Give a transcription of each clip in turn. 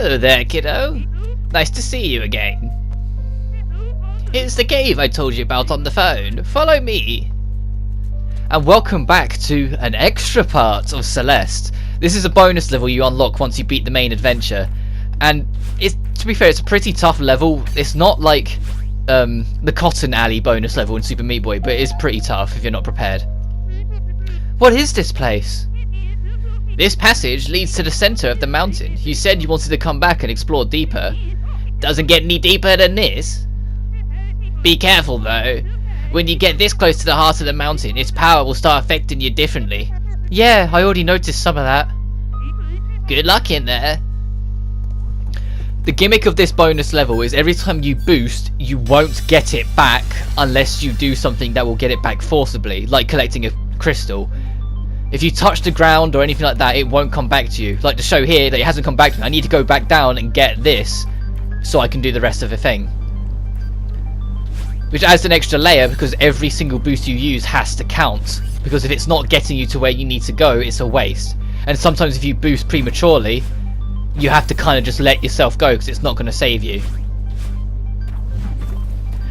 Hello there, kiddo. Nice to see you again. It's the cave I told you about on the phone. Follow me. And welcome back to an extra part of Celeste. This is a bonus level you unlock once you beat the main adventure. And to be fair, it's a pretty tough level. It's not like the Cotton Alley bonus level in Super Meat Boy, but it is pretty tough if you're not prepared. What is this place? This passage leads to the center of the mountain. You said you wanted to come back and explore deeper. Doesn't get any deeper than this. Be careful though. When you get this close to the heart of the mountain, its power will start affecting you differently. Yeah, I already noticed some of that. Good luck in there. The gimmick of this bonus level is every time you boost, you won't get it back unless you do something that will get it back forcibly, like collecting a crystal. If you touch the ground or anything like that, it won't come back to you. Like to show here that it hasn't come back to me. I need to go back down and get this so I can do the rest of the thing. Which adds an extra layer because every single boost you use has to count. Because if it's not getting you to where you need to go, it's a waste. And sometimes if you boost prematurely, you have to kind of just let yourself go because it's not going to save you.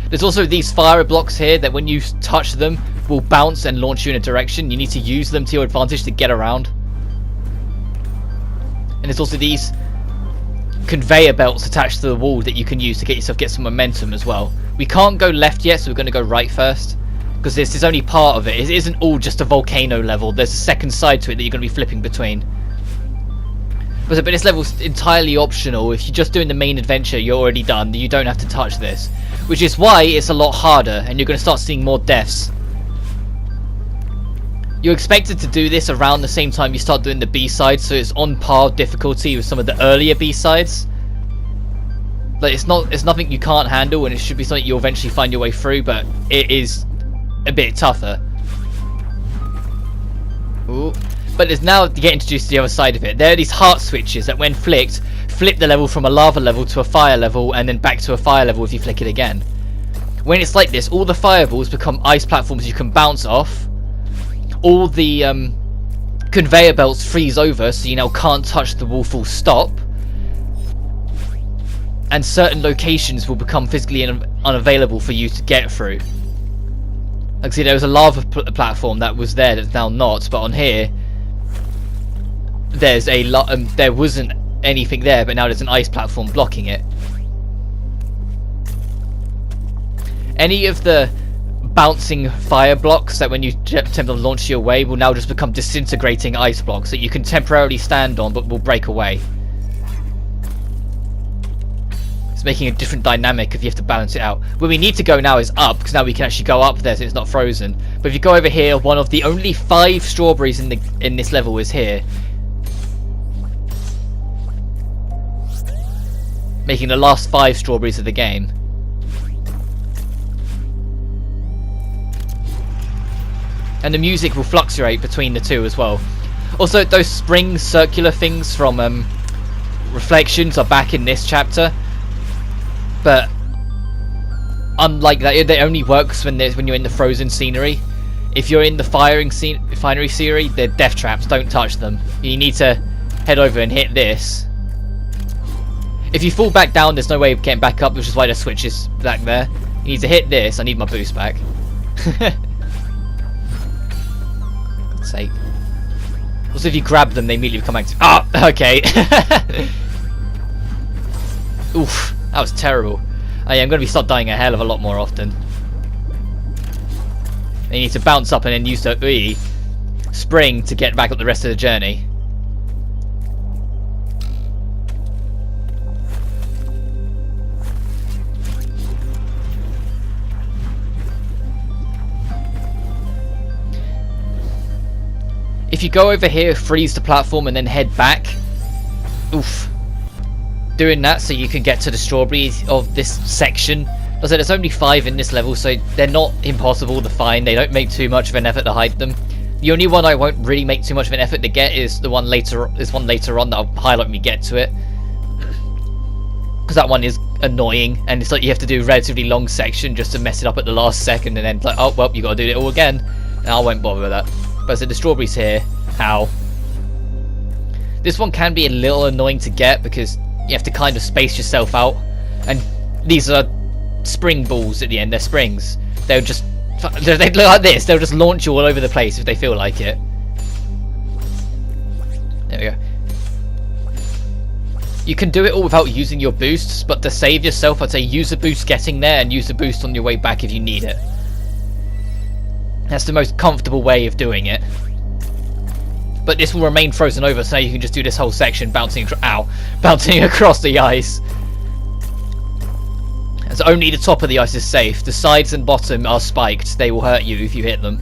There's also these fire blocks here that when you touch them will bounce and launch you in a direction. You need to use them to your advantage to get around. And there's also these conveyor belts attached to the wall that you can use to get some momentum as well. We can't go left yet, so we're going to go right first because this is only part of it. It isn't all just a volcano level. There's a second side to it that you're going to be flipping between. But this level's entirely optional. If you're just doing the main adventure, you're already done. You don't have to touch this, which is why it's a lot harder and you're going to start seeing more deaths. You're expected to do this around the same time you start doing the B-sides, so it's on par difficulty with some of the earlier B-sides. Like it's nothing you can't handle, and it should be something you'll eventually find your way through, but it is a bit tougher. Ooh. But there's now to get introduced to the other side of it. There are these heart switches that when flicked, flip the level from a lava level to a fire level, and then back to a fire level if you flick it again. When it's like this, all the fireballs become ice platforms you can bounce off. All the conveyor belts freeze over, so you now can't touch the wall full stop. And certain locations will become physically unavailable for you to get through. Like, see, there was a lava platform that was there that's now not, but on here, there's a there wasn't anything there, but now there's an ice platform blocking it. Any of the bouncing fire blocks that when you attempt to launch your way will now just become disintegrating ice blocks that you can temporarily stand on but will break away. It's making a different dynamic if you have to balance it out. Where we need to go now is up, because now we can actually go up there so it's not frozen. But if you go over here, one of the only 5 strawberries in this level is here, making the last 5 strawberries of the game. And the music will fluctuate between the two as well. Also, those spring circular things from Reflections are back in this chapter. But unlike that, it only works when you're in the frozen scenery. If you're in the finery scenery, they're death traps. Don't touch them. You need to head over and hit this. If you fall back down, there's no way of getting back up, which is why the switch is back there. You need to hit this. I need my boost back. Sake. Also, if you grab them, they immediately come back to... Ah, okay. Oof, that was terrible. Oh, yeah, I'm going to start dying a hell of a lot more often. And you need to bounce up and then use the spring to get back up the rest of the journey. If you go over here, freeze the platform and then head back. Oof. Doing that so you can get to the strawberries of this section. As I said, there's only 5 in this level, so they're not impossible to find. They don't make too much of an effort to hide them. The only one I won't really make too much of an effort to get is the one later. This one later on that I'll highlight when we get to it. Because that one is annoying, and it's like you have to do a relatively long section just to mess it up at the last second, and then it's like, oh well, you got to do it all again. And I won't bother with that. But I said the strawberries here. How? This one can be a little annoying to get because You have to kind of space yourself out. And these are spring balls at the end. They're springs. They look like this. They'll just launch you all over the place if they feel like it. There we go. You can do it all without using your boosts, but to save yourself, I'd say use a boost getting there and use a boost on your way back if you need it. That's the most comfortable way of doing it. But this will remain frozen over, so now you can just do this whole section bouncing across the ice. And so only the top of the ice is safe. The sides and bottom are spiked. They will hurt you if you hit them.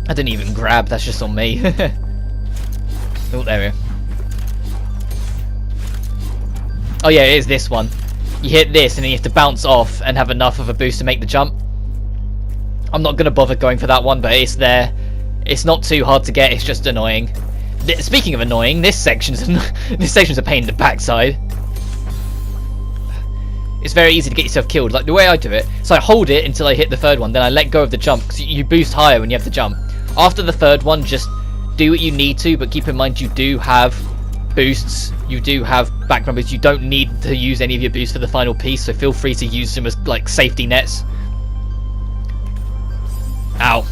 I didn't even grab, that's just on me. Oh, there we go. Oh yeah, it is this one. You hit this and then you have to bounce off and have enough of a boost to make the jump. I'm not going to bother going for that one, but it's there. It's not too hard to get, it's just annoying. Speaking of annoying, this section's a pain in the backside. It's very easy to get yourself killed. Like the way I do it, so I hold it until I hit the third one, then I let go of the jump, because you boost higher when you have the jump. After the third one, just do what you need to, but keep in mind you do have boosts, you do have background boosts, you don't need to use any of your boosts for the final piece, so feel free to use them as like safety nets. Ow.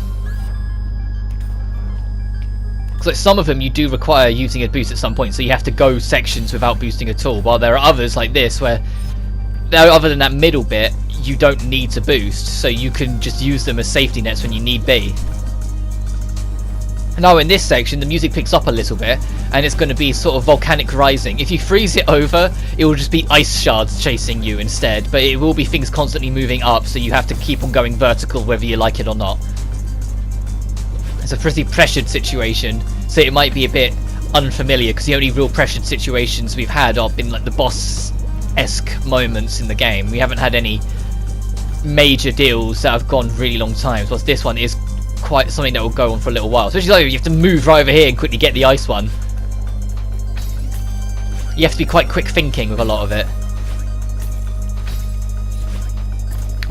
Because like some of them you do require using a boost at some point, so you have to go sections without boosting at all, while there are others like this where, other than that middle bit, you don't need to boost, so you can just use them as safety nets when you need be. Now in this section the music picks up a little bit and it's going to be sort of volcanic rising. If you freeze it over, it will just be ice shards chasing you instead, but it will be things constantly moving up, so you have to keep on going vertical whether you like it or not. It's a pretty pressured situation, so it might be a bit unfamiliar because the only real pressured situations we've had are been like the boss-esque moments in the game. We haven't had any major deals that have gone really long times, whilst this one is quite something that will go on for a little while. Especially though you have to move right over here and quickly get the ice one. You have to be quite quick thinking with a lot of it.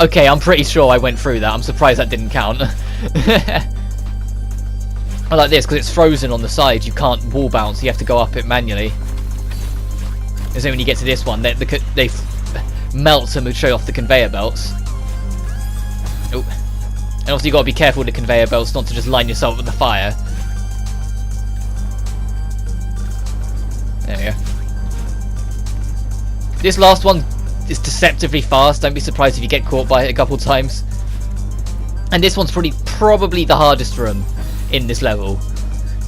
Okay, I'm pretty sure I went through that. I'm surprised that didn't count. I like this because it's frozen on the side. You can't wall bounce. You have to go up it manually. And so when you get to this one, they melt and show off the conveyor belts. Oh. And also you've got to be careful with the conveyor belts not to just line yourself with the fire. There we go. This last one is deceptively fast. Don't be surprised if you get caught by it a couple times. And this one's probably the hardest room in this level.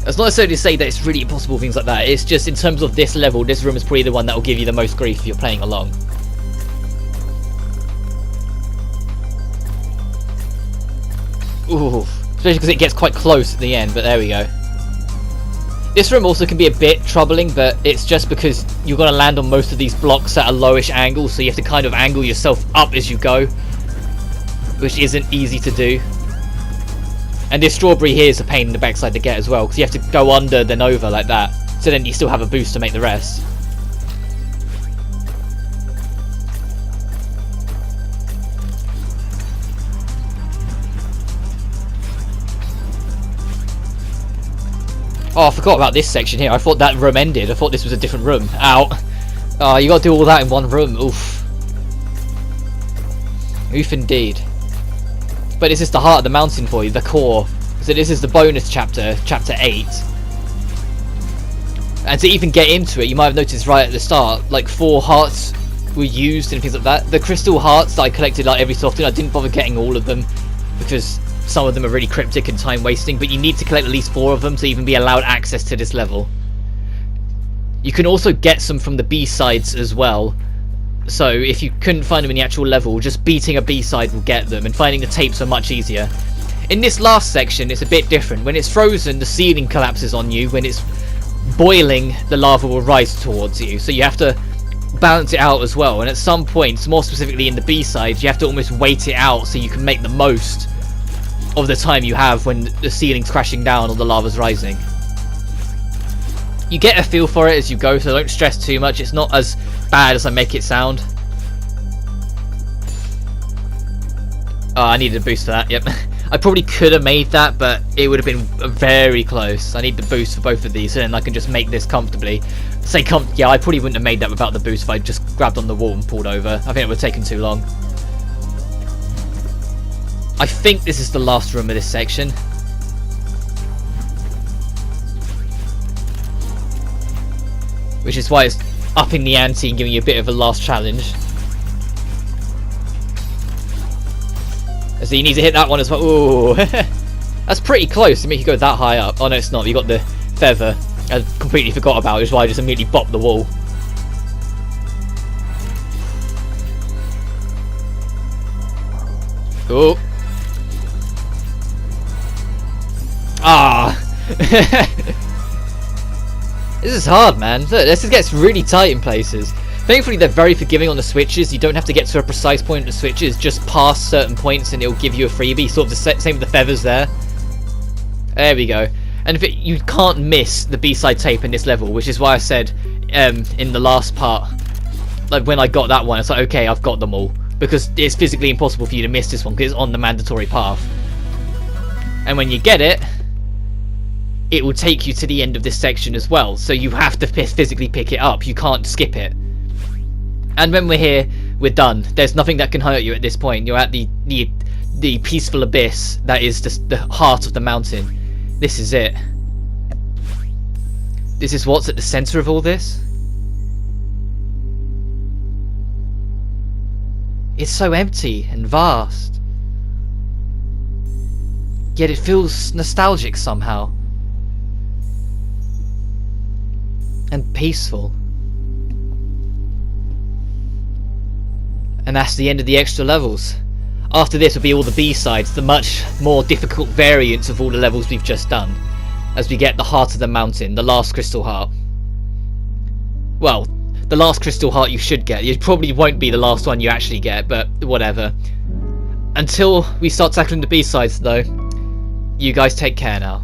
That's not necessarily to say that it's really impossible, things like that. It's just in terms of this level, this room is probably the one that will give you the most grief if you're playing along. Ooh, especially because it gets quite close at the end, but there we go. This room also can be a bit troubling, but it's just because you're going to land on most of these blocks at a lowish angle, so you have to kind of angle yourself up as you go, which isn't easy to do. And this strawberry here is a pain in the backside to get as well, because you have to go under then over like that, so then you still have a boost to make the rest. Oh, I forgot about this section here. I thought that room ended. I thought this was a different room. Ow. Oh, you got to do all that in one room. Oof. Oof indeed. But this is the heart of the mountain for you, the core. So this is the bonus chapter, chapter 8. And to even get into it, you might have noticed right at the start, like 4 hearts were used and things like that. The crystal hearts that I collected like every so often, I didn't bother getting all of them because some of them are really cryptic and time wasting, but you need to collect at least 4 of them to even be allowed access to this level. You can also get some from the B-sides as well, so if you couldn't find them in the actual level, just beating a B-side will get them, and finding the tapes are much easier. In this last section it's a bit different. When it's frozen, the ceiling collapses on you. When it's boiling, the lava will rise towards you, so you have to balance it out as well, and at some points, more specifically in the B-side, you have to almost wait it out so you can make the most of the time you have when the ceiling's crashing down or the lava's rising. You get a feel for it as you go, so don't stress too much. It's not as bad as I make it sound. Oh, I needed a boost for that, yep. I probably could have made that, but it would have been very close. I need the boost for both of these, and then I can just make this comfortably. Yeah, I probably wouldn't have made that without the boost if I just grabbed on the wall and pulled over. I think it would have taken too long. I think this is the last room of this section. Which is why it's upping the ante and giving you a bit of a last challenge. So you need to hit that one as well. Ooh. That's pretty close to make you go that high up. Oh no, it's not. You got the feather. I completely forgot about it, which is why I just immediately bopped the wall. Oh. Ah. This is hard, man. Look, this gets really tight in places. Thankfully, they're very forgiving on the switches. You don't have to get to a precise point on the switches, just past certain points and it'll give you a freebie. Sort of the same with the feathers there. There we go. And you can't miss the B-side tape in this level, which is why I said in the last part, like when I got that one, it's like, okay, I've got them all. Because it's physically impossible for you to miss this one, because it's on the mandatory path. And when you get it, it will take you to the end of this section as well. So you have to physically pick it up. You can't skip it. And when we're here, we're done. There's nothing that can hurt you at this point. You're at the peaceful abyss that is just the heart of the mountain. This is it. This is what's at the center of all this. It's so empty and vast. Yet it feels nostalgic somehow. And peaceful. And that's the end of the extra levels. After this will be all the B-sides, the much more difficult variants of all the levels we've just done. As we get the heart of the mountain, the last crystal heart. Well, the last crystal heart you should get. It probably won't be the last one you actually get, but whatever. Until we start tackling the B-sides though, you guys take care now.